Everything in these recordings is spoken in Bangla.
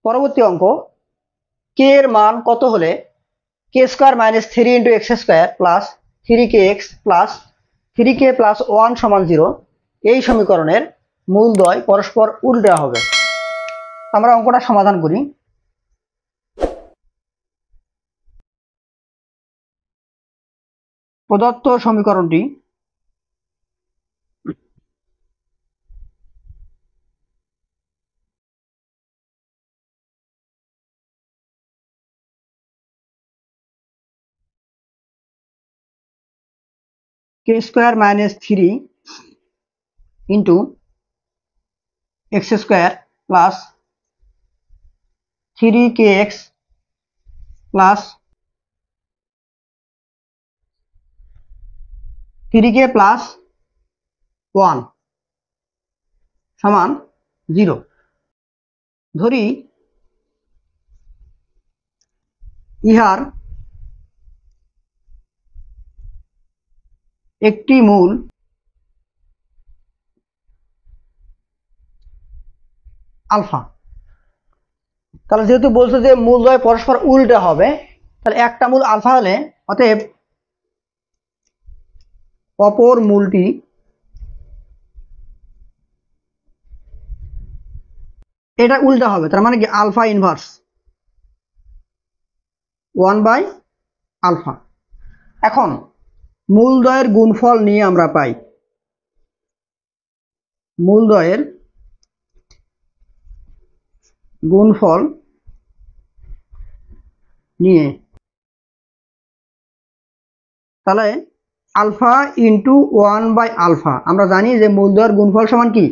পরবর্তী অঙ্ক, কে এর মান কত হলে k square minus 3 into x square plus 3kx plus 3k plus 1 সমান 0 এই সমীকরণের মূলদ্বয় পরস্পর উল্টা হবে। আমরা অঙ্কটা সমাধান করি। প্রদত্ত সমীকরণটি k square minus 3 into x square plus 3kx plus 3k plus 1 সমান 0। ধরি ইহার একটি মূল আলফা। তাহলে যেহেতু বলছে যে মূলদ্বয় পরস্পর উল্টা হবে, তাহলে একটা মূল আলফা হলে অতএব অপর মূলটি এটা উল্টা হবে। তার মানে কি আলফা ইনভার্স 1/α। এখন মূলদ্বয়ের গুণফল নিয়ে আমরা পাই মূলদ্বয়ের গুণফল নিয়ে, তাহলে আলফা ইন্টু 1/α। আমরা জানি যে মূলদ্বয়ের গুণফল সমান কি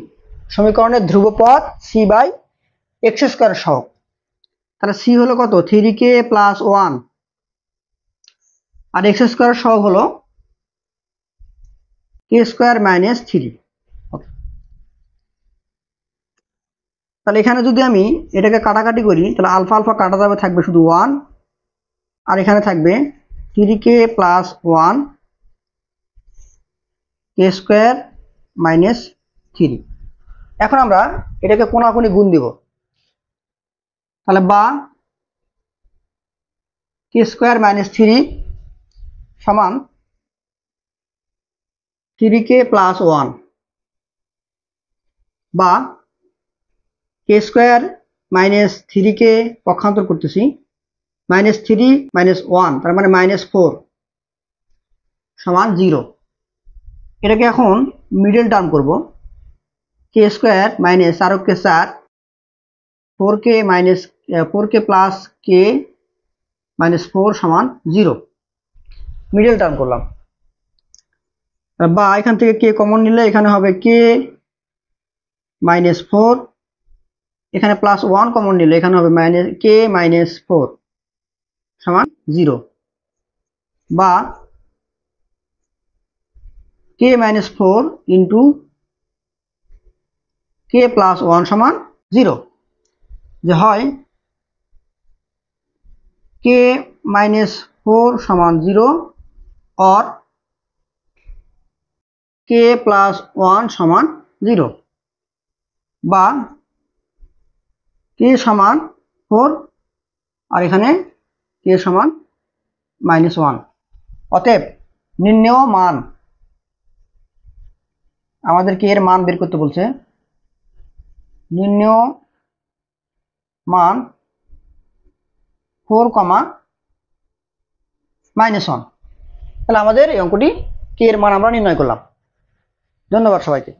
সমীকরণের ধ্রুবপদ c/x স্কয়ার সহগ। তাহলে c হলো কত 3k প্লাস 1 আর x স্কয়ার সহগ হলো k স্কয়ার মাইনাস 3। তাহলে এখানে যদি আমি এটাকে কাটাকাটি করি তাহলে আলফা আলফা কাটা যাবে, থাকবে শুধু 1 আর এখানে থাকবে 3k plus 1 k square minus 3। এখন আমরা এটাকে কোণাকুণি গুণ দিব। তাহলে বা k স্কয়ার মাইনাস 3 সমান 3k প্লাস 1 বা k স্কয়ার মাইনাস 3k পক্ষান্তর করতেছি মাইনাস 3 মাইনাস 1 তার মানে মাইনাস 4 সমান 0। এটাকে এখন মিডল টার্ম করব। k square minus 4k 4 4k minus 4k plus k minus 4 সমান 0। মিডল টার্ম করলাম। বা এখান থেকে k কমন নিলে এখানে হবে k মাইনাস 4, এখানে প্লাস 1 কমন নিলে এখানে হবে মাইনাস k মাইনাস 4 সমান 0। বা k minus 4 into k plus 1 সমান 0। যে হয় k মাইনাস 4 সমান 0 और k প্লাস 1 সমান 0 বা k সমান 4 আর এখানে k সমান মাইনাস 1। অতএব নির্ণেয় মান, আমাদেরকে এর মান বের করতে বলছে। নির্ণেয় মান 4, -1। তাহলে আমাদের এই অঙ্কটি কে এর মান আমরা নির্ণয় করলাম। ধন্যবাদ সবাইকে।